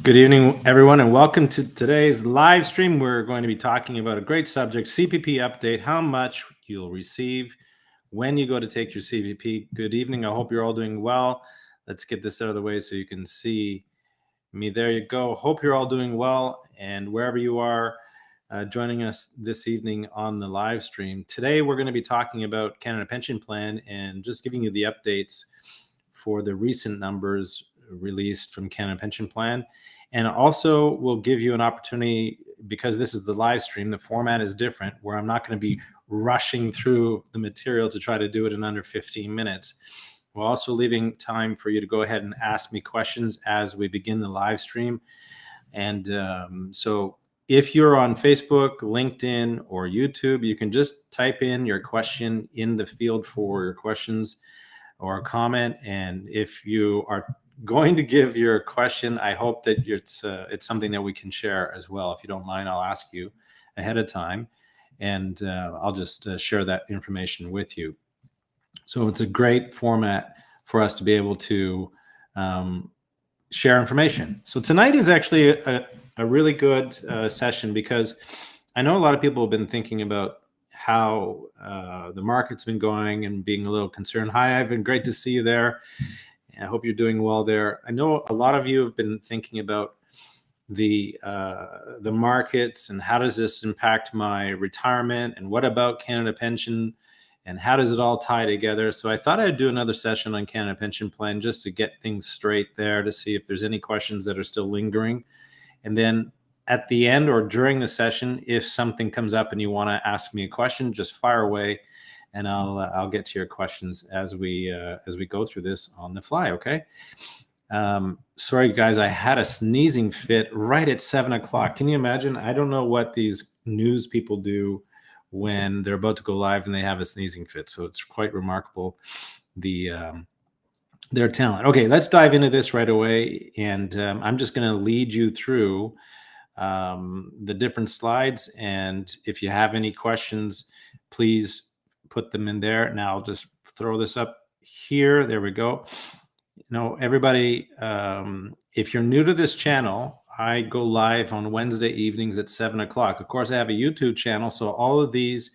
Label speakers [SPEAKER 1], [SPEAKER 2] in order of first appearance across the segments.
[SPEAKER 1] Good evening, everyone, and welcome to today's live stream. We're going to be talking about a great subject, CPP update, how much you'll receive when you go to take your CPP. Good evening. I hope you're all doing well. Let's get this out of the way so you can see me. There you go. Hope you're all doing well, and wherever you are joining us this evening on the live stream. Today, we're going to be talking about Canada Pension Plan and just giving you the updates for the recent numbers released from Canada Pension Plan. And also we'll give you an opportunity, because this is the live stream, the format is different, where I'm not going to be rushing through the material to try to do it in under 15 minutes. We're also leaving time for you to go ahead and ask me questions as we begin the live stream. And so if you're on Facebook, LinkedIn, or YouTube, you can just type in your question in the field for your questions or a comment. And if you are going to give your question, I hope that it's something that we can share as well. If you don't mind, I'll ask you ahead of time, and I'll just share that information with you. So it's a great format for us to be able to share information. So tonight is actually a really good session, because I know a lot of people have been thinking about how the market's been going and being a little concerned. Hi, Ivan, great to see you there. I hope you're doing well there. I know a lot of you have been thinking about the markets and how does this impact my retirement, and what about Canada Pension, and how does it all tie together? So I thought I'd do another session on Canada Pension Plan just to get things straight there, to see if there's any questions that are still lingering. And then at the end or during the session, if something comes up and you want to ask me a question, just fire away, and I'll get to your questions as we go through this on the fly. Okay. Sorry guys, I had a sneezing fit right at 7 o'clock. Can you imagine? I don't know what these news people do when they're about to go live and they have a sneezing fit. So it's quite remarkable, their talent. Okay, let's dive into this right away, and I'm just going to lead you through the different slides. And if you have any questions, please put them in there. Now I'll just throw this up here. There we go. You know, everybody, if you're new to this channel, I go live on Wednesday evenings at 7 o'clock. Of course, I have a YouTube channel, so all of these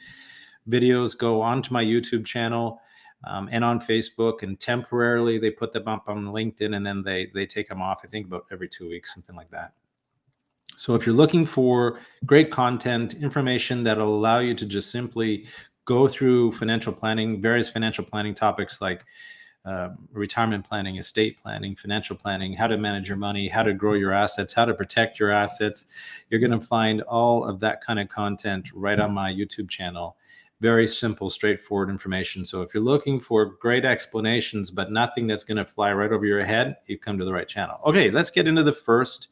[SPEAKER 1] videos go onto my YouTube channel and on Facebook, and temporarily they put them up on LinkedIn, and then they take them off, I think about every 2 weeks, something like that. So if you're looking for great content, information that'll allow you to just simply go through financial planning, various financial planning topics like retirement planning, estate planning, financial planning, how to manage your money, how to grow your assets, how to protect your assets, you're going to find all of that kind of content right on my YouTube channel. Very simple, straightforward information. So if you're looking for great explanations, but nothing that's going to fly right over your head, you've come to the right channel. Okay, let's get into the first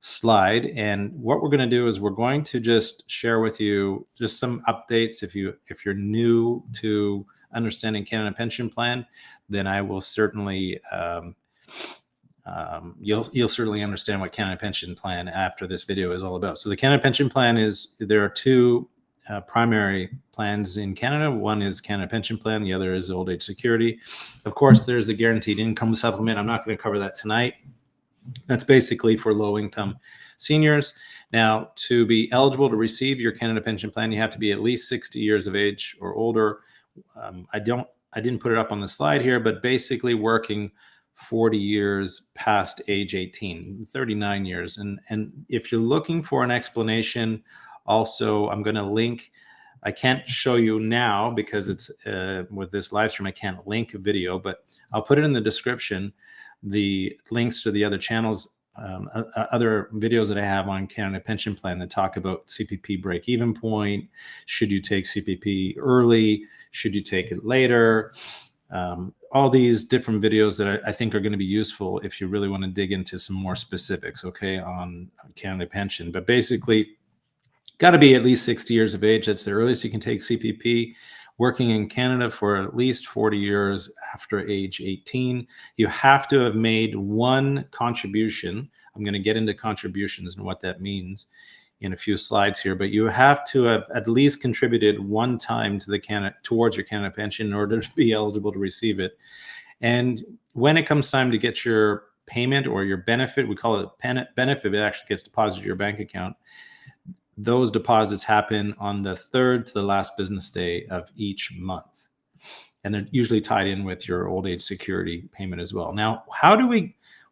[SPEAKER 1] slide. And what we're going to do is we're going to just share with you just some updates. If you're new to understanding Canada Pension Plan, then I will certainly you'll certainly understand what Canada Pension Plan after this video is all about. So the Canada Pension Plan there are two primary plans in Canada. One is Canada Pension Plan, the other is Old Age Security. Of course, there's the Guaranteed Income Supplement. I'm not going to cover that tonight. That's basically for low-income seniors. Now, to be eligible to receive your Canada Pension Plan, you have to be at least 60 years of age or older. I didn't put it up on the slide here, but basically working 40 years past age 18, 39 years. And if you're looking for an explanation, also, I'm going to link. I can't show you now because it's with this live stream, I can't link a video, but I'll put it in the description, the links to the other channels, other videos that I have on Canada Pension Plan that talk about CPP Break-Even Point. Should you take CPP early? Should you take it later? All these different videos that I think are going to be useful if you really want to dig into some more specifics, okay, on Canada Pension. But basically, got to be at least 60 years of age. That's the earliest you can take CPP. Working in Canada for at least 40 years after age 18. You have to have made one contribution. I'm going to get into contributions and what that means in a few slides here, but you have to have at least contributed one time to towards your Canada Pension in order to be eligible to receive it. And when it comes time to get your payment or your benefit, we call it benefit, it actually gets deposited to your bank account. Those deposits happen on the third to the last business day of each month. And they're usually tied in with your old age security payment as well. Now,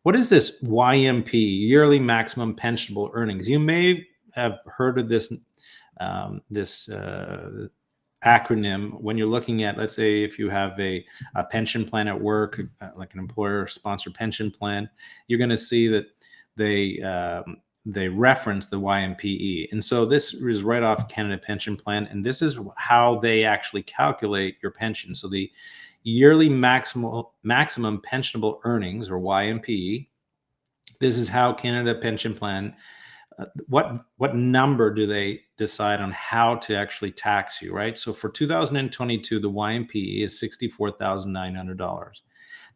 [SPEAKER 1] what is this YMP, yearly maximum pensionable earnings? You may have heard of this acronym when you're looking at, let's say, if you have a pension plan at work, like an employer-sponsored pension plan, you're going to see that they reference the YMPE. And so this is right off Canada Pension Plan, and this is how they actually calculate your pension. So the yearly maximum pensionable earnings, or YMPE, this is how Canada Pension Plan, what number do they decide on how to actually tax you, right? So for 2022, the YMPE is $64,900.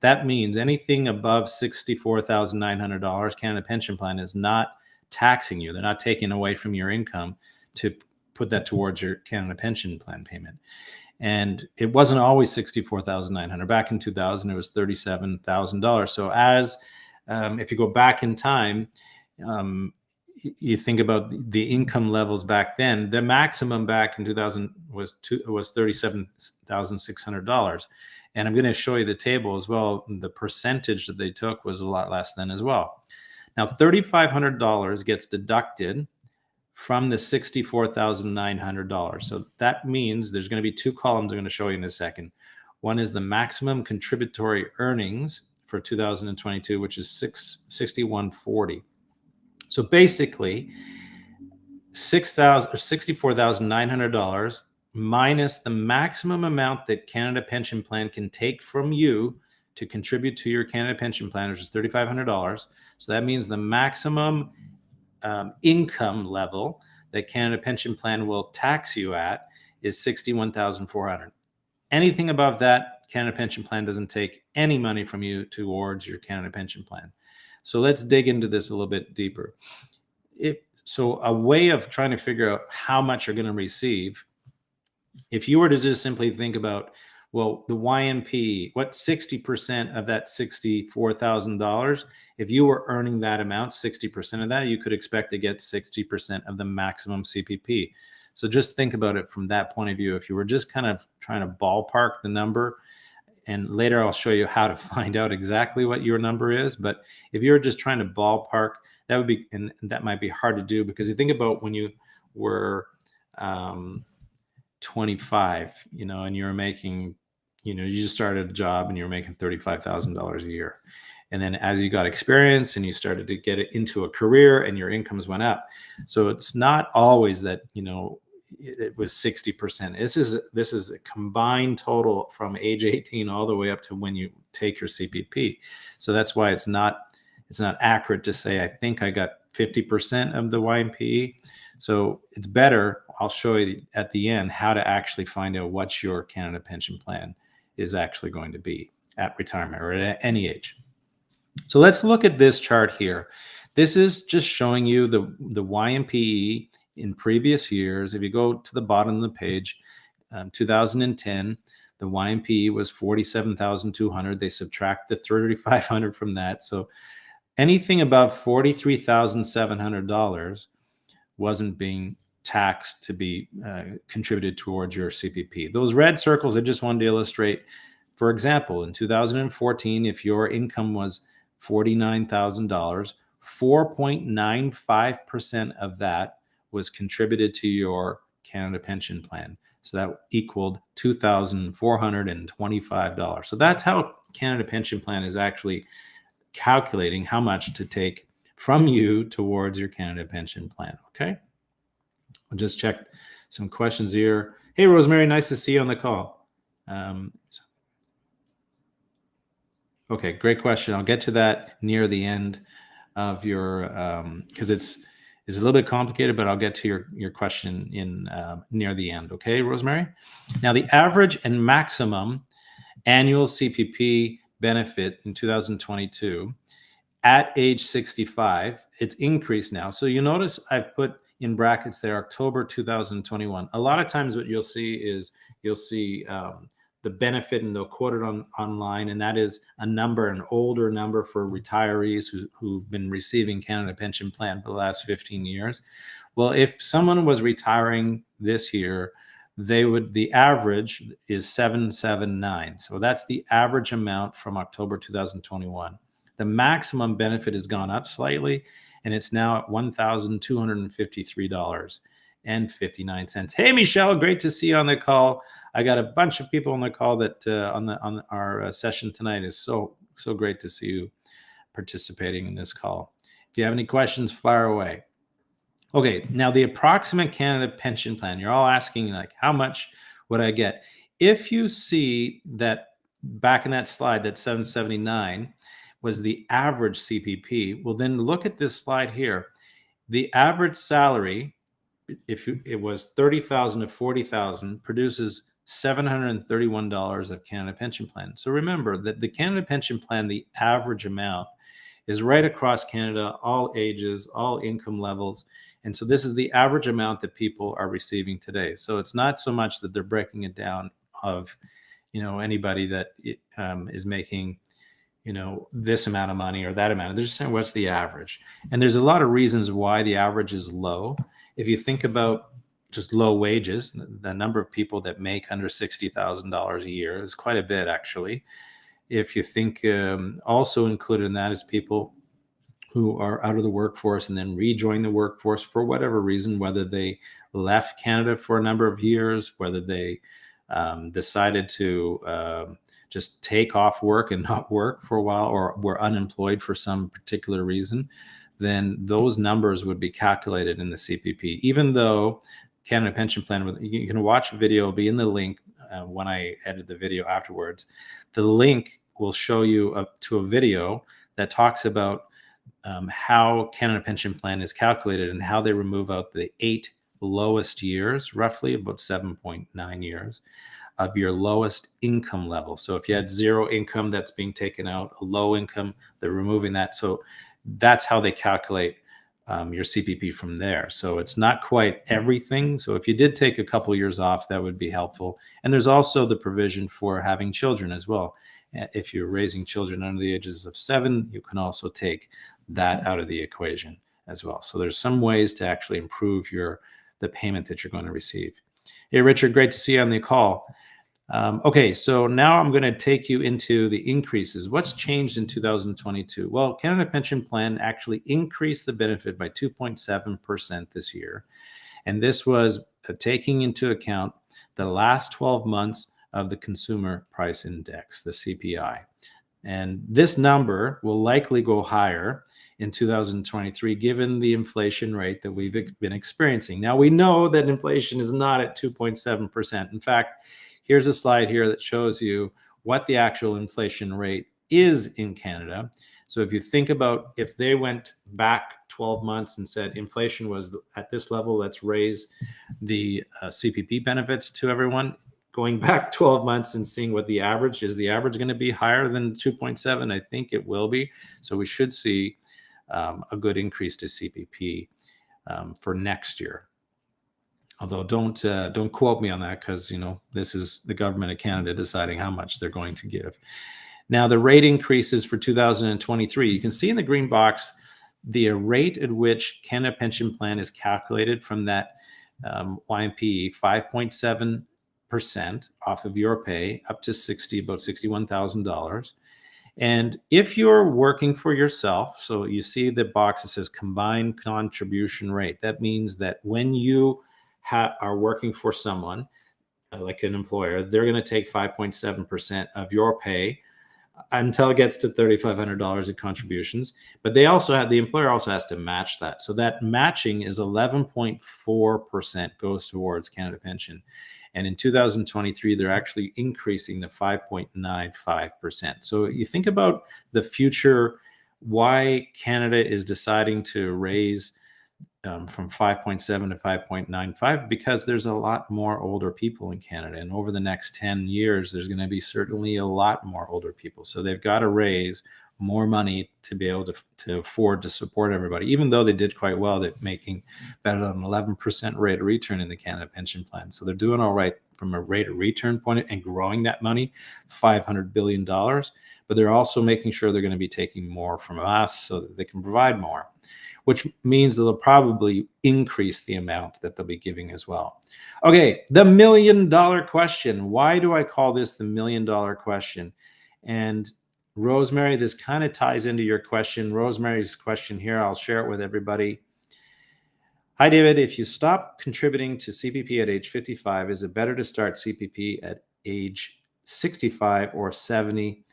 [SPEAKER 1] That means anything above $64,900, Canada Pension Plan is not taxing you. They're not taking away from your income to put that towards your Canada Pension Plan payment. And it wasn't always $64,900. Back in 2000, it was $37,000. So if you go back in time, you think about the income levels back then, the maximum back in 2000 was $37,600. And I'm going to show you the table as well. The percentage that they took was a lot less than as well. Now, $3,500 gets deducted from the $64,900. So that means there's going to be two columns I'm going to show you in a second. One is the maximum contributory earnings for 2022, which is $6,140. So basically, $64,900 minus the maximum amount that Canada Pension Plan can take from you to contribute to your Canada Pension Plan, which is $3,500. So that means the maximum income level that Canada Pension Plan will tax you at is $61,400. Anything above that, Canada Pension Plan doesn't take any money from you towards your Canada Pension Plan. So let's dig into this a little bit deeper. So a way of trying to figure out how much you're going to receive, if you were to just simply think about, well, the YMP, what 60% of that $64,000, if you were earning that amount, 60% of that, you could expect to get 60% of the maximum CPP. So just think about it from that point of view. If you were just kind of trying to ballpark the number, and later I'll show you how to find out exactly what your number is. But if you're just trying to ballpark, that might be hard to do, because you think about when you were 25, and you're making, you just started a job and you're making $35,000 a year. And then as you got experience and you started to get it into a career and your incomes went up. So it's not always that, it was 60%. This is a combined total from age 18 all the way up to when you take your CPP. So that's why it's not accurate to say, I think I got 50% of the YMPE. So it's better, I'll show you at the end how to actually find out what your Canada Pension Plan is actually going to be at retirement or at any age. So let's look at this chart here. This is just showing you the YMPE in previous years. If you go to the bottom of the page, 2010, the YMPE was $47,200. They subtract the $3,500 from that. So anything above $43,700 wasn't being taxed to be contributed towards your CPP. Those red circles, I just wanted to illustrate. For example, in 2014, if your income was $49,000, 4.95% of that was contributed to your Canada Pension Plan. So that equaled $2,425. So that's how Canada Pension Plan is actually calculating how much to take from you towards your Canada Pension Plan. Okay. I'll just check some questions here. Hey, Rosemary, nice to see you on the call. Okay, great question. I'll get to that near the end of your, because it's a little bit complicated, but I'll get to your question in near the end. Okay, Rosemary? Now, the average and maximum annual CPP benefit in 2022 at age 65, it's increased now. So you notice I've put in brackets there, October 2021. A lot of times what you'll see is the benefit, and they'll quote it online, and that is a number, an older number for retirees who've been receiving Canada Pension Plan for the last 15 years. Well, if someone was retiring this year, the average is 779. So that's the average amount from October 2021. The maximum benefit has gone up slightly, and it's now at $1,253.59. Hey, Michelle, great to see you on the call. I got a bunch of people on the call that on our session tonight. Is so great to see you participating in this call. If you have any questions, fire away. Okay, now the approximate Canada pension plan. You're all asking, like, how much would I get? If you see that back in that slide, that 779 was the average CPP, well, then look at this slide here. The average salary, if it was 30,000 to 40,000, produces $731 of Canada Pension Plan. So remember that the Canada Pension Plan, the average amount is right across Canada, all ages, all income levels. And so this is the average amount that people are receiving today. So it's not so much that they're breaking it down of, anybody that is making, this amount of money or that amount. They're just saying, what's the average? And there's a lot of reasons why the average is low. If you think about just low wages, the number of people that make under $60,000 a year is quite a bit, actually. If you think also included in that is people who are out of the workforce and then rejoin the workforce for whatever reason, whether they left Canada for a number of years, whether they decided to just take off work and not work for a while, or were unemployed for some particular reason, then those numbers would be calculated in the CPP. Even though Canada Pension Plan, you can watch a video, it'll be in the link when I edit the video afterwards. The link will show you to a video that talks about how Canada Pension Plan is calculated and how they remove out the 8 lowest years, roughly about 7.9 years of your lowest income level. So if you had zero income, that's being taken out, a low income, they're removing that. So that's how they calculate your CPP from there. So it's not quite everything. So if you did take a couple years off, that would be helpful. And there's also the provision for having children as well. If you're raising children under the ages of 7, you can also take that out of the equation as well. So there's some ways to actually improve the payment that you're going to receive. Hey, Richard, great to see you on the call. Okay, so now I'm going to take you into the increases. What's changed in 2022? Well, Canada Pension Plan actually increased the benefit by 2.7% this year. And this was taking into account the last 12 months of the Consumer Price Index, the CPI. And this number will likely go higher in 2023, given the inflation rate that we've been experiencing. Now, we know that inflation is not at 2.7%. In fact, here's a slide here that shows you what the actual inflation rate is in Canada. So if you think about if they went back 12 months and said inflation was at this level, let's raise the CPP benefits to everyone, going back 12 months and seeing what the average is, the average going to be higher than 2.7? I think it will be. So we should see a good increase to CPP for next year. Although don't quote me on that, because this is the government of Canada deciding how much they're going to give. Now the rate increases for 2023. You can see in the green box the rate at which Canada Pension Plan is calculated from that YMPE, 5.7% off of your pay up to about $61,000. And if you're working for yourself, so you see the box that says combined contribution rate. That means that when you are working for someone, like an employer, they're going to take 5.7% of your pay until it gets to $3,500 in contributions. But the employer also has to match that. So that matching is 11.4% goes towards Canada Pension. And in 2023, they're actually increasing to 5.95%. So you think about the future, why Canada is deciding to raise from 5.7 to 5.95, because there's a lot more older people in Canada. And over the next 10 years, there's going to be certainly a lot more older people. So they've got to raise more money to be able to afford to support everybody, even though they did quite well. They're making better than an 11% rate of return in the Canada Pension Plan. So they're doing all right from a rate of return point and growing that money, $500 billion. But they're also making sure they're going to be taking more from us so that they can provide more, which means that they'll probably increase the amount that they'll be giving as well. Okay, the $1 million question. Why do I call this the $1 million question? And Rosemary, this kind of ties into your question. Rosemary's question here, I'll share it with everybody. Hi, David. If you stop contributing to CPP at age 55, is it better to start CPP at age 65 or 70?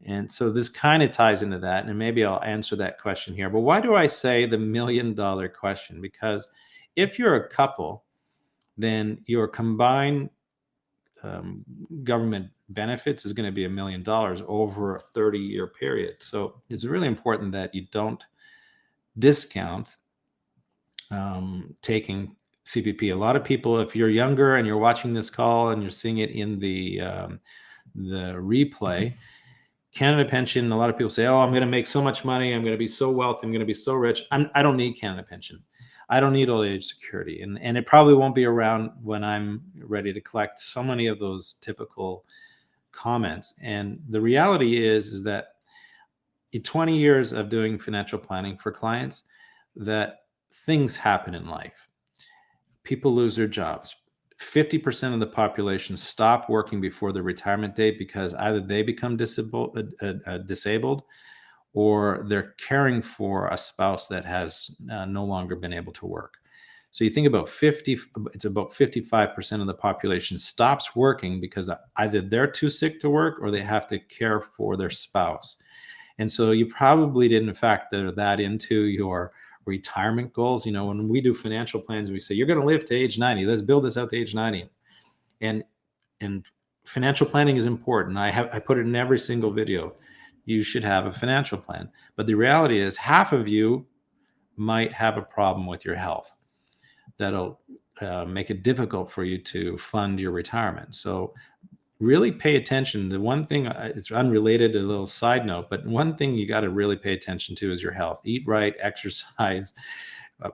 [SPEAKER 1] And so this kind of ties into that, and maybe I'll answer that question here. But why do I say the $1 million question? Because if you're a couple, then your combined government benefits is going to be $1 million over a 30-year period. So it's really important that you don't discount taking CPP. A lot of people, if you're younger and you're watching this call and you're seeing it in the replay, Canada Pension, a lot of people say, oh, I'm going to make so much money. I'm going to be so wealthy. I'm going to be so rich. I don't need Canada Pension. I don't need old age security. And it probably won't be around when I'm ready to collect. So many of those typical comments. And the reality is that in 20 years of doing financial planning for clients, that things happen in life. People lose their jobs. 50% of the population stop working before their retirement date because either they become disabled or they're caring for a spouse that has no longer been able to work. So you think about it's about 55% of the population stops working because either they're too sick to work or they have to care for their spouse. And so you probably didn't factor that into your retirement goals. You know, when we do financial plans, we say, you're going to live to age 90. Let's build this out to age 90. And financial planning is important. I put it in every single video. You should have a financial plan. But the reality is half of you might have a problem with your health that'll make it difficult for you to fund your retirement. So really pay attention. The one thing, it's unrelated, a little side note, but one thing you got to really pay attention to is your health. Eat right, exercise,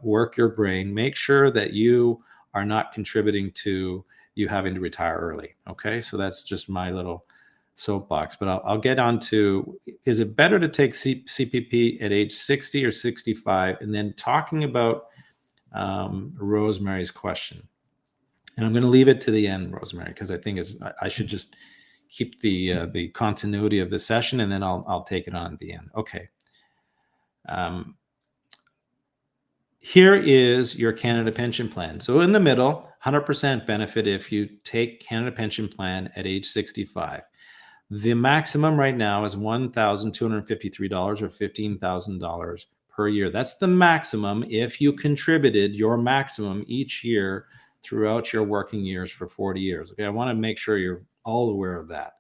[SPEAKER 1] work your brain. Make sure that you are not contributing to you having to retire early. Okay, so that's just my little soapbox. But I'll get on to, is it better to take CPP at age 60 or 65? And then talking about Rosemary's question. And I'm going to leave it to the end, Rosemary, because I think I should just keep the continuity of the session, and then I'll take it on at the end. Okay. Here is your Canada Pension Plan. So in the middle, 100% benefit if you take Canada Pension Plan at age 65. The maximum right now is $1,253 or $15,000 per year. That's the maximum if you contributed your maximum each year throughout your working years for 40 years. Okay, I want to make sure you're all aware of that.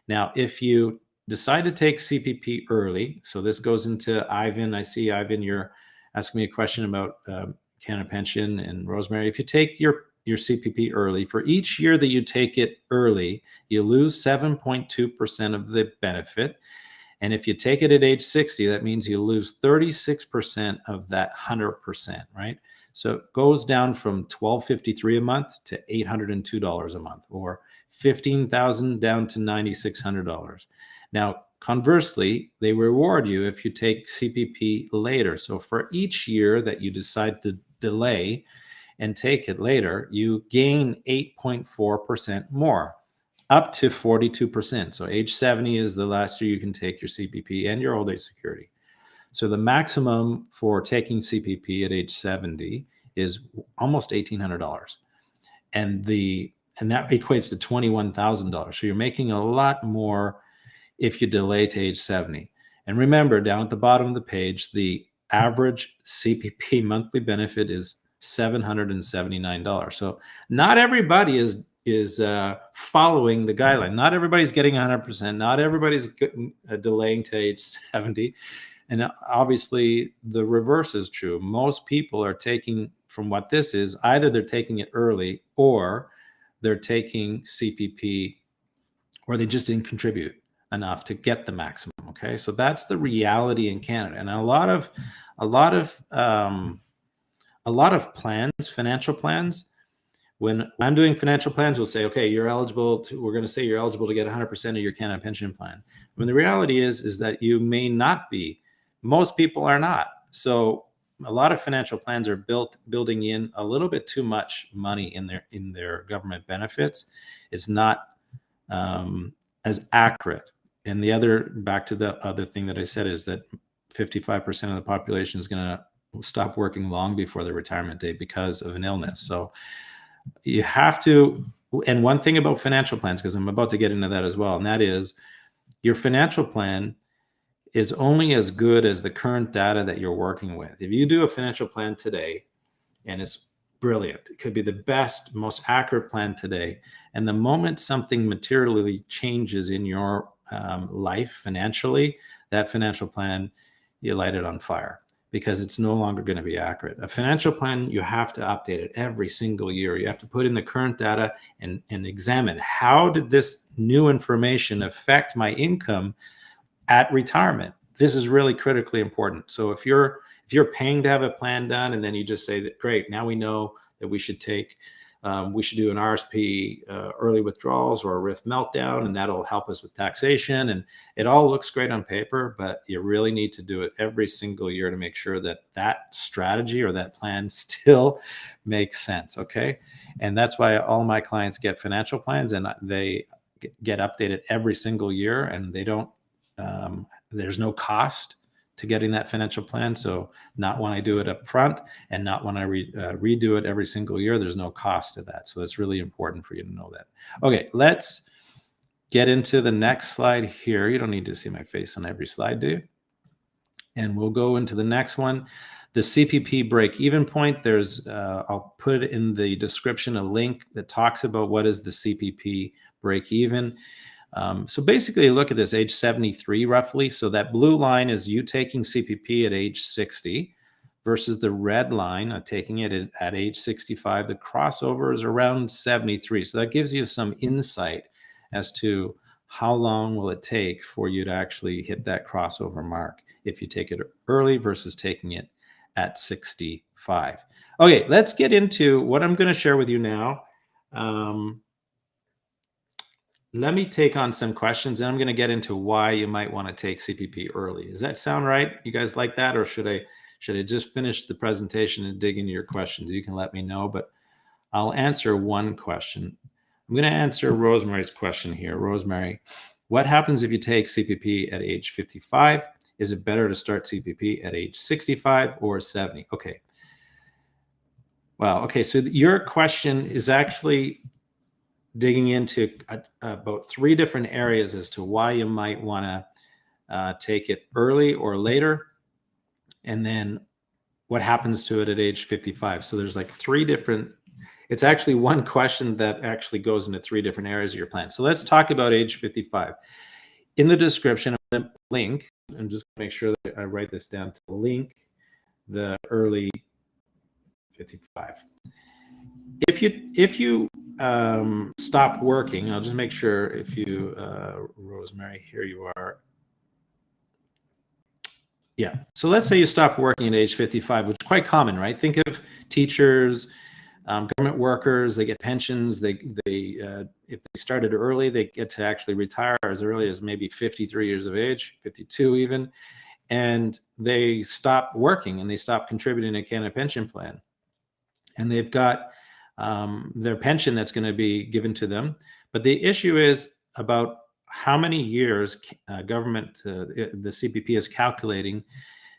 [SPEAKER 1] Now, if you decide to take CPP early, so this goes into Ivan. I see, Ivan, you're asking me a question about Canada Pension, and Rosemary. If you take your CPP early, for each year that you take it early, you lose 7.2% of the benefit. And if you take it at age 60, that means you lose 36% of that 100%, right? So it goes down from $1,253 a month to $802 a month, or $15,000 down to $9,600. Now, conversely, they reward you if you take CPP later. So for each year that you decide to delay and take it later, you gain 8.4% more, up to 42%. So age 70 is the last year you can take your CPP and your old age security. So the maximum for taking CPP at age 70 is almost $1,800. And that equates to $21,000. So you're making a lot more if you delay to age 70. And remember, down at the bottom of the page, the average CPP monthly benefit is $779. So not everybody is following the guideline. Not everybody's getting 100%. Not everybody's delaying to age 70. And obviously, the reverse is true. Most people are taking, from what this is, either they're taking it early or they're taking CPP, or they just didn't contribute enough to get the maximum. Okay, so that's the reality in Canada, and a lot of plans, financial plans, when I'm doing financial plans, we'll say, okay, we're going to say you're eligible to get 100% of your Canada pension plan. When the reality is that you may not be. Most people are not. So a lot of financial plans are building in a little bit too much money in their government benefits. It's not as accurate. And back to the other thing that I said, is that 55% of the population is going to stop working long before their retirement date because of an illness. So you have to, and one thing about financial plans, because I'm about to get into that as well, and that is your financial plan is only as good as the current data that you're working with. If you do a financial plan today and it's brilliant, it could be the best, most accurate plan today, and the moment something materially changes in your life financially, that financial plan, you light it on fire, because it's no longer going to be accurate. A financial plan, you have to update it every single year. You have to put in the current data and examine, how did this new information affect my income at retirement? This is really critically important. So if you're paying to have a plan done, and then you just say that, great, now we know that we should do an RSP early withdrawals or a RIF meltdown, and that'll help us with taxation. And it all looks great on paper, but you really need to do it every single year to make sure that that strategy or that plan still makes sense. Okay. And that's why all my clients get financial plans, and they get updated every single year, and they don't, there's no cost to getting that financial plan. So not when I do it up front, and not when I redo it every single year, there's no cost to that. So that's really important for you to know that. Okay, let's get into the next slide here. You don't need to see my face on every slide, do you? And we'll go into the next one. The CPP break-even point, I'll put in the description a link that talks about what is the CPP break-even. So basically, look at this, age 73 roughly. So that blue line is you taking CPP at age 60 versus the red line taking it at age 65. The crossover is around 73. So that gives you some insight as to how long will it take for you to actually hit that crossover mark if you take it early versus taking it at 65. Okay, let's get into what I'm going to share with you now. Let me take on some questions, and I'm going to get into why you might want to take CPP early. Does that sound right? You guys like that? Or should I just finish the presentation and dig into your questions? You can let me know, but I'll answer one question. I'm going to answer Rosemary's question here. Rosemary, what happens if you take CPP at age 55? Is it better to start CPP at age 65 or 70? Okay. Wow. Okay. So your question is actually digging into about 3 different areas as to why you might want to take it early or later, and then what happens to it at age 55. So there's like 3 different, it's actually one question that actually goes into 3 different areas of your plan. So let's talk about age 55. In the description, I'm going to link, and just make sure that I write this down to link the early 55. If you stop working, I'll just make sure if you, Rosemary, here you are. Yeah. So let's say you stop working at age 55, which is quite common, right? Think of teachers, government workers, they get pensions. If they started early, they get to actually retire as early as maybe 53 years of age, 52 even. And they stop working and they stop contributing to a Canada pension plan. And they've got their pension that's going to be given to them. But the issue is about how many years government, the CPP is calculating.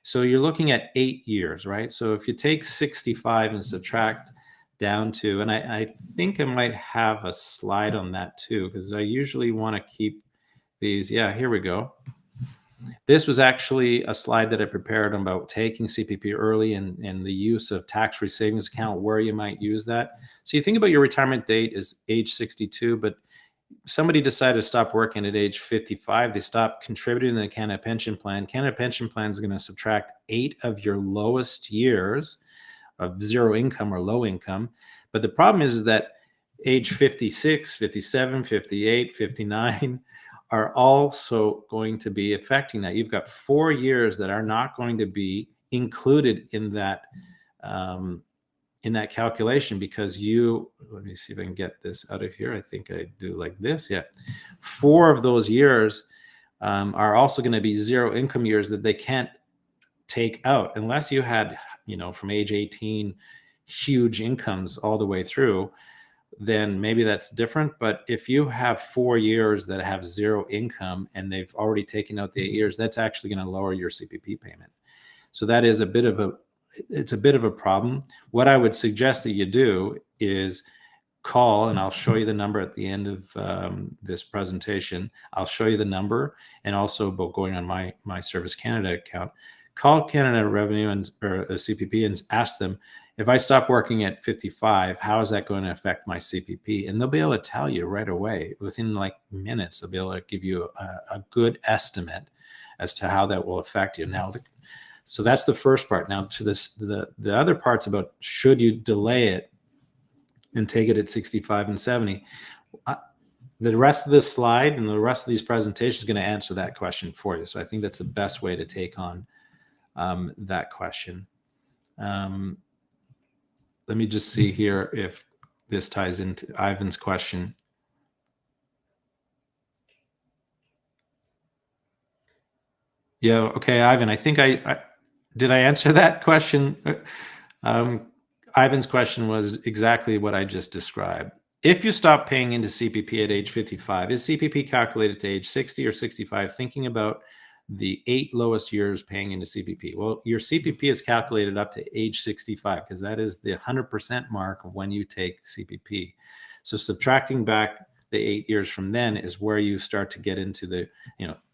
[SPEAKER 1] So you're looking at 8 years, right? So if you take 65 and subtract down to, and I think I might have a slide on that too, because I usually want to keep these. Yeah, here we go. This was actually a slide that I prepared about taking CPP early and the use of tax-free savings account, where you might use that. So you think about your retirement date is age 62, but somebody decided to stop working at age 55. They stop contributing to the Canada Pension Plan. Canada Pension Plan is going to subtract 8 of your lowest years of zero income or low income. But the problem is that age 56, 57, 58, 59 are also going to be affecting that. You've got 4 years that are not going to be included in that in that calculation, because let me see if I can get this out of here. I think I do like this. Yeah. 4 of those years are also going to be zero income years that they can't take out unless you had, from age 18, huge incomes all the way through. Then maybe that's different. But if you have 4 years that have zero income and they've already taken out the 8 years, that's actually going to lower your CPP payment. So that is a bit of a problem. What I would suggest that you do is call, and I'll show you the number at the end of this presentation. I'll show you the number, and also about going on my Service Canada account. Call Canada Revenue or CPP and ask them, if I stop working at 55, how is that going to affect my CPP? And they'll be able to tell you right away. Within like minutes, they'll be able to give you a good estimate as to how that will affect you. Now, so that's the first part. Now, to the other parts about should you delay it and take it at 65 and 70. The rest of this slide and the rest of these presentations is going to answer that question for you. So I think that's the best way to take on that question. Let me just see here if this ties into Ivan's question. Yeah, okay, Ivan, I think did I answer that question? Ivan's question was exactly what I just described. If you stop paying into CPP at age 55, is CPP calculated to age 60 or 65? Thinking about the 8 lowest years paying into CPP. Well, your CPP is calculated up to age 65 because that is the 100% mark of when you take CPP. So subtracting back the 8 years from then is where you start to get into the,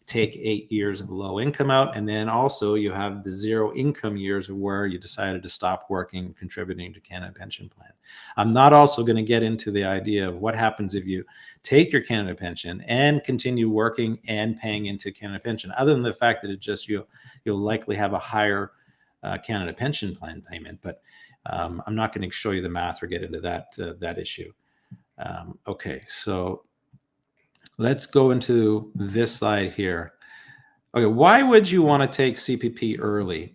[SPEAKER 1] take 8 years of low income out. And then also you have the zero income years of where you decided to stop working, contributing to Canada Pension Plan. I'm not also going to get into the idea of what happens if you take your Canada Pension and continue working and paying into Canada Pension, other than the fact that you'll likely have a higher Canada Pension Plan payment. But I'm not going to show you the math or get into that issue. Okay, so let's go into this slide here. Okay, why would you want to take CPP early?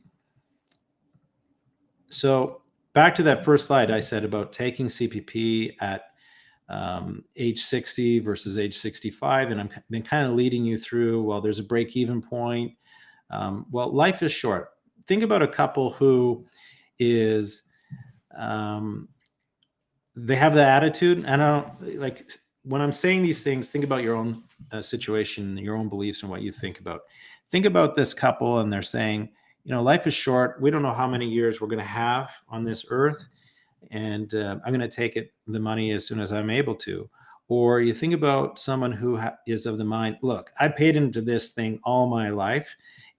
[SPEAKER 1] So back to that first slide I said about taking CPP at age 60 versus age 65, and I've been kind of leading you through, well, there's a break-even point. Well, life is short. Think about a couple who is, they have the attitude, and I don't like, when I'm saying these things, think about your own situation, your own beliefs, and what you think about. Think about this couple, and they're saying, life is short. We don't know how many years we're going to have on this earth, and I'm going to take the money as soon as I'm able to. Or you think about someone who is of the mind, look, I paid into this thing all my life,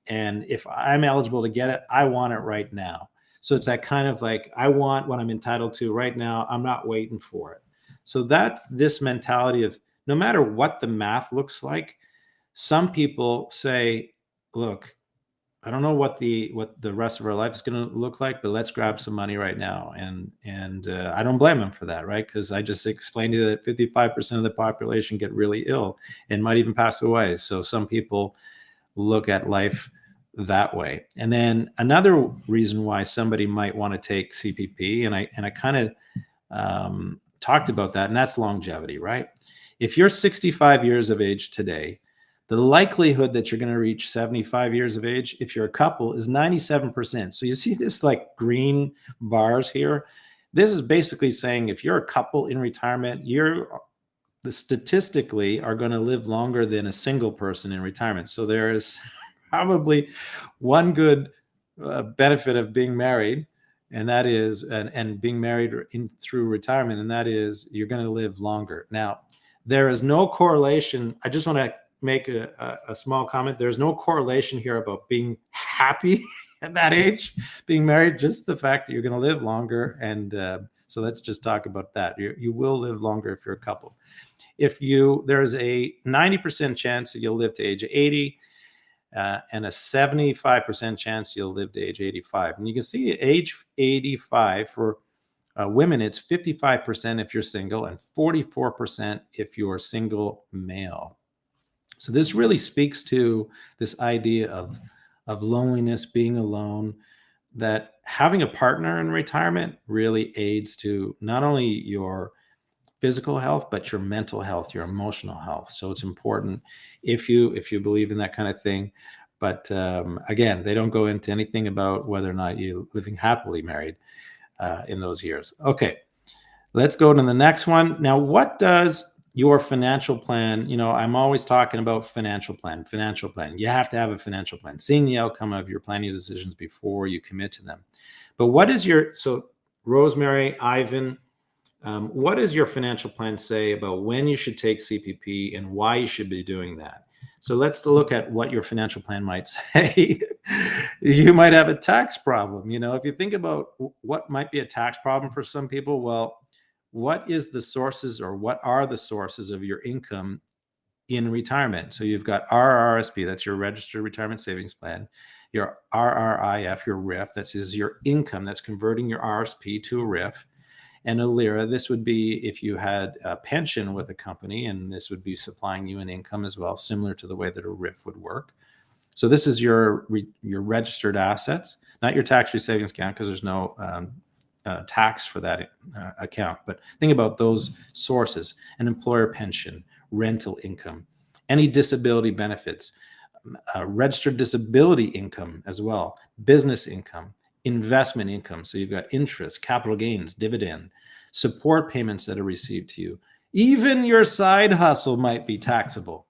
[SPEAKER 1] and if I'm eligible to get it, I want it right now. So it's that kind of like, I want what I'm entitled to right now. I'm not waiting for it. So that's this mentality of, no matter what the math looks like, some people say, look, I don't know what the rest of our life is going to look like, but let's grab some money right now. And I don't blame them for that, right? Because I just explained to you that 55% of the population get really ill and might even pass away. So some people look at life that way. And then another reason why somebody might want to take CPP, and I kind of talked about that, and that's longevity, right? If you're 65 years of age today, the likelihood that you're going to reach 75 years of age, if you're a couple, is 97%. So you see this like green bars here. This is basically saying if you're a couple in retirement, statistically are going to live longer than a single person in retirement. So there is probably one good benefit of being married, and that is, and being married through retirement, and that is you're going to live longer. Now, there is no correlation. I just want to make a small comment. There's no correlation here about being happy at that age, being married, just the fact that you're going to live longer. And so let's just talk about that. You will live longer if you're a couple. There's a 90% chance that you'll live to age 80, and a 75% chance you'll live to age 85. And you can see age 85 for women, it's 55% if you're single and 44% if you're single male. So this really speaks to this idea of loneliness, being alone. that having a partner in retirement really aids to not only your physical health, but your mental health, your emotional health. So it's important if you believe in that kind of thing. But again, they don't go into anything about whether or not you're living happily married in those years. Okay, let's go to the next one. Now, what does your financial plan, I'm always talking about financial plan. You have to have a financial plan, seeing the outcome of your planning decisions before you commit to them. But what is so Rosemary, Ivan, what does your financial plan say about when you should take CPP and why you should be doing that? So let's look at what your financial plan might say. You might have a tax problem. If you think about what might be a tax problem for some people, well, what is the sources or what are the sources of your income in retirement? So you've got RRSP, that's your registered retirement savings plan, your RRIF, your RIF, that is your income that's converting your RSP to a RIF, and a LIRA. This would be if you had a pension with a company, and this would be supplying you an income as well, similar to the way that a RIF would work. So this is your registered assets, not your tax-free savings account, because there's no tax for that account. But think about those sources: an employer pension, rental income, any disability benefits, registered disability income as well, business income, investment income. So you've got interest, capital gains, dividend, support payments that are received to you. Even your side hustle might be taxable.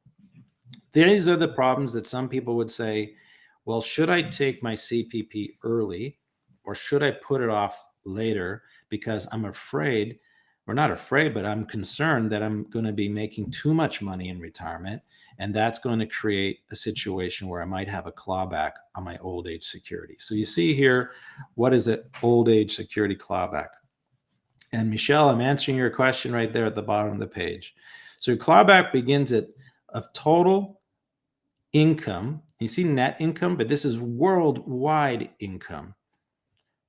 [SPEAKER 1] These are the problems that some people would say, well, should I take my CPP early or should I put it off later because I'm afraid, or not afraid, but I'm concerned that I'm going to be making too much money in retirement, and that's going to create a situation where I might have a clawback on my old age security. So you see here, what is an old age security clawback? And Michelle, I'm answering your question right there at the bottom of the page. So your clawback begins at a total income. You see net income, but this is worldwide income.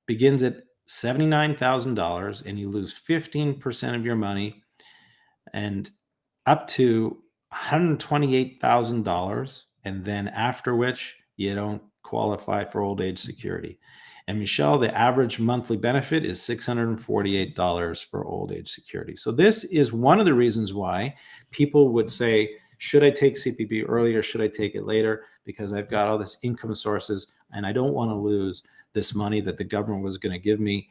[SPEAKER 1] Begins at $79,000 and you lose 15% of your money, and up to $128,000, and then after which you don't qualify for old age security. And Michelle, the average monthly benefit is $648 for old age security. So this is one of the reasons why people would say, should I take CPP early or should I take it later? Because I've got all this income sources and I don't want to lose this money that the government was going to give me,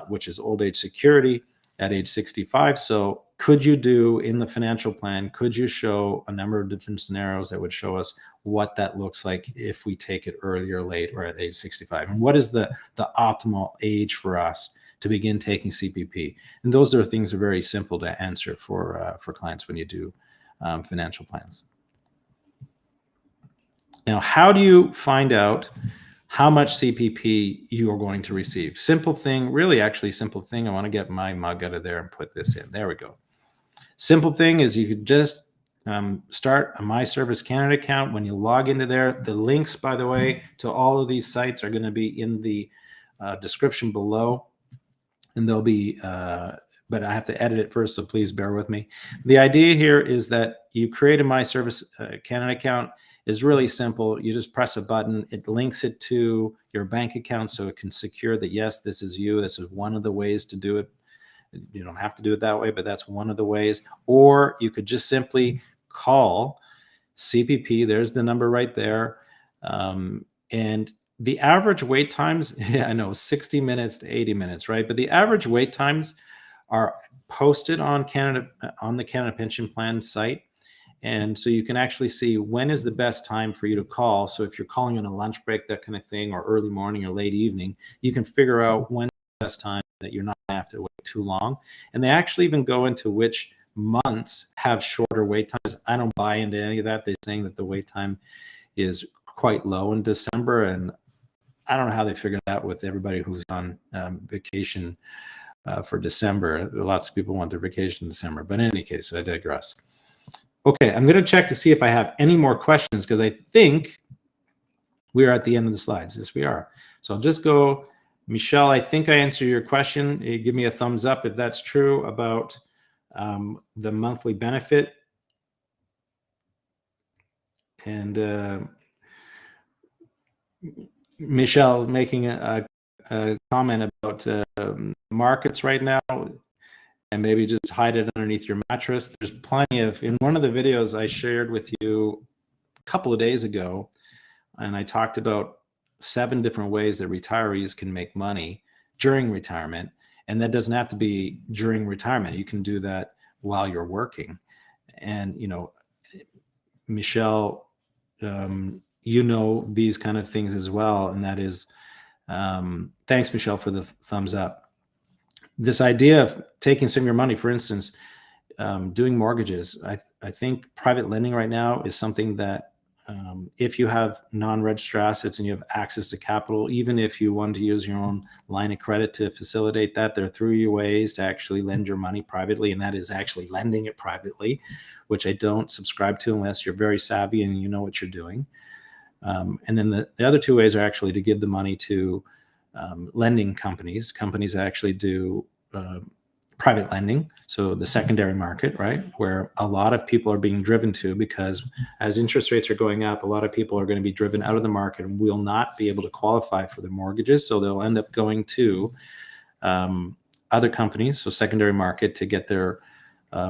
[SPEAKER 1] which is old age security at age 65. So could you do in the financial plan, could you show a number of different scenarios that would show us what that looks like if we take it early or late or at age 65? And what is the optimal age for us to begin taking CPP? And those are things that are very simple to answer for clients when you do financial plans. Now, how do you find out how much CPP you are going to receive? Simple thing, really actually simple thing. I want to get my mug out of there and put this in. There we go. Simple thing is you could just start a My Service Canada account. When you log into there, the links, by the way, to all of these sites are going to be in the description below, and they'll be but I have to edit it first, so please bear with me. The idea here is that you create a My Service Canada account. Is really simple. You just press a button. It links it to your bank account so it can secure that, yes, this is you. This is one of the ways to do it. You don't have to do it that way, but that's one of the ways. Or you could just simply call CPP. There's the number right there. And the average wait times, I know 60 minutes to 80 minutes, right? But the average wait times are posted on the Canada Pension Plan site. And so you can actually see when is the best time for you to call. So if you're calling on a lunch break, that kind of thing, or early morning or late evening, you can figure out when the best time that you're not going to have to wait too long. And they actually even go into which months have shorter wait times. I don't buy into any of that. They're saying that the wait time is quite low in December. And I don't know how they figure that out with everybody who's on vacation for December. Lots of people want their vacation in December. But in any case, I digress. Okay, I'm going to check to see if I have any more questions because I think we're at the end of the slides. Yes, we are. So I'll just go, Michelle, I think I answered your question. Give me a thumbs up if that's true about the monthly benefit. And Michelle is making a comment about markets right now, and maybe just hide it underneath your mattress. There's plenty of, in one of the videos I shared with you a couple of days ago, and I talked about 7 different ways that retirees can make money during retirement. And that doesn't have to be during retirement. You can do that while you're working. And, you know, Michelle, you know these kind of things as well. And that is, thanks, Michelle, for the thumbs up. This idea of taking some of your money, for instance, doing mortgages. I think private lending right now is something that if you have non-registered assets and you have access to capital, even if you want to use your own line of credit to facilitate that, there are 3 ways to actually lend your money privately, and that is actually lending it privately, which I don't subscribe to unless you're very savvy and you know what you're doing. And then the other 2 ways are actually to give the money to lending companies that actually do private lending, so the secondary market, right, where a lot of people are being driven to, because as interest rates are going up, a lot of people are going to be driven out of the market and will not be able to qualify for their mortgages, so they'll end up going to other companies, so secondary market, to get their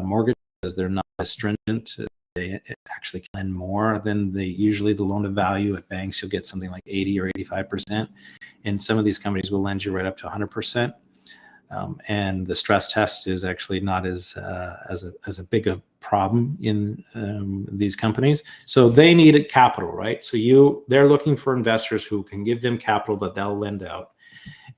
[SPEAKER 1] mortgage, because they're not as stringent. They actually can lend more than usually the loan to value at banks. You'll get something like 80 or 85%, and some of these companies will lend you right up to 100%. And the stress test is actually not as a big a problem in these companies. So they needed capital, right? So they're looking for investors who can give them capital that they'll lend out,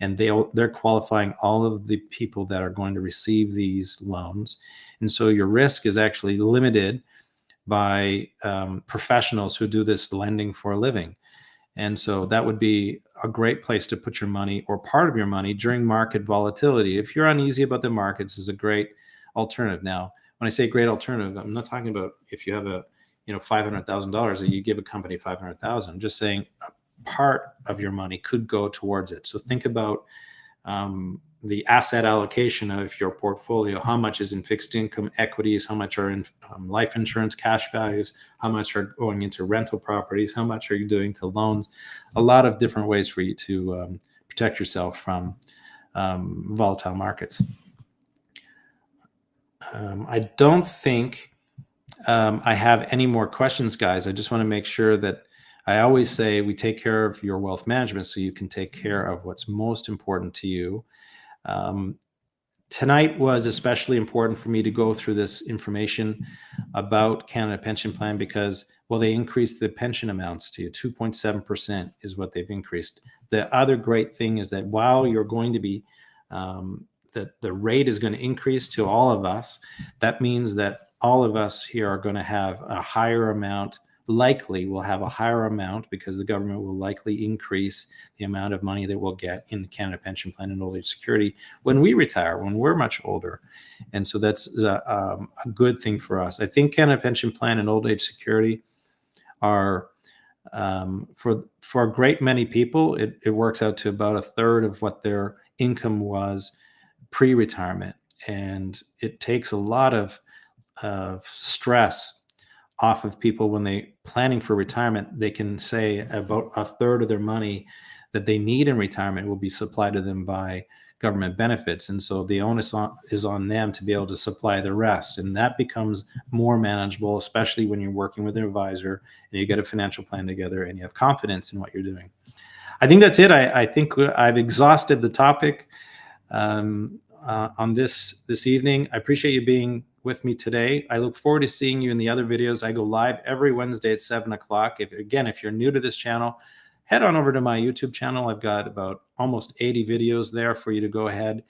[SPEAKER 1] and they're qualifying all of the people that are going to receive these loans. And so your risk is actually limited by professionals who do this lending for a living. And so that would be a great place to put your money, or part of your money, during market volatility. If you're uneasy about the markets, is a great alternative. Now, when I say great alternative, I'm not talking about if you have a $500,000 that you give a company $500,000. I'm just saying a part of your money could go towards it. So think about the asset allocation of your portfolio. How much is in fixed income equities? How much are in life insurance cash values? How much are going into rental properties? How much are you doing to loans? A lot of different ways for you to protect yourself from volatile markets. I don't think I have any more questions, guys. I just want to make sure that I always say we take care of your wealth management so you can take care of what's most important to you. Tonight was especially important for me to go through this information about Canada Pension Plan because, well, they increased the pension amounts to you. 2.7% is what they've increased. The other great thing is that while you're going to be, that the rate is going to increase to all of us, that means that all of us here are going to have a higher amount, likely will have a higher amount, because the government will likely increase the amount of money that we'll get in the Canada Pension Plan and Old Age Security when we retire, when we're much older. And so that's a good thing for us. I think Canada Pension Plan and Old Age Security are, for a great many people, it works out to about 1/3 of what their income was pre-retirement. And it takes a lot of stress off of people when they planning for retirement. They can say about 1/3 of their money that they need in retirement will be supplied to them by government benefits. And so the onus is on them to be able to supply the rest. And that becomes more manageable, especially when you're working with an advisor and you get a financial plan together and you have confidence in what you're doing. I think that's it. I think I've exhausted the topic on this evening. I appreciate you being with me today. I look forward to seeing you in the other videos. I go live every Wednesday at 7 o'clock. If you're new to this channel, head on over to my YouTube channel. I've got about almost 80 videos there for you to go ahead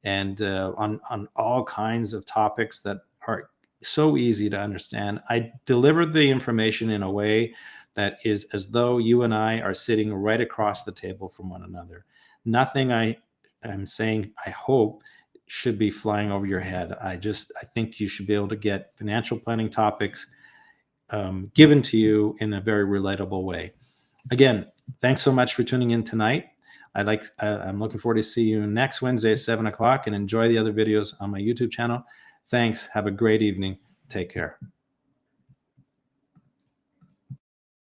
[SPEAKER 1] and on all kinds of topics that are so easy to understand. I delivered the information in a way that is as though you and I are sitting right across the table from one another. Nothing I am saying, I hope, should be flying over your head. I think you should be able to get financial planning topics given to you in a very relatable way. Again, thanks so much for tuning in tonight. I'm looking forward to see you next Wednesday at 7 o'clock, and enjoy the other videos on my YouTube channel. Thanks. Have a great evening. Take care.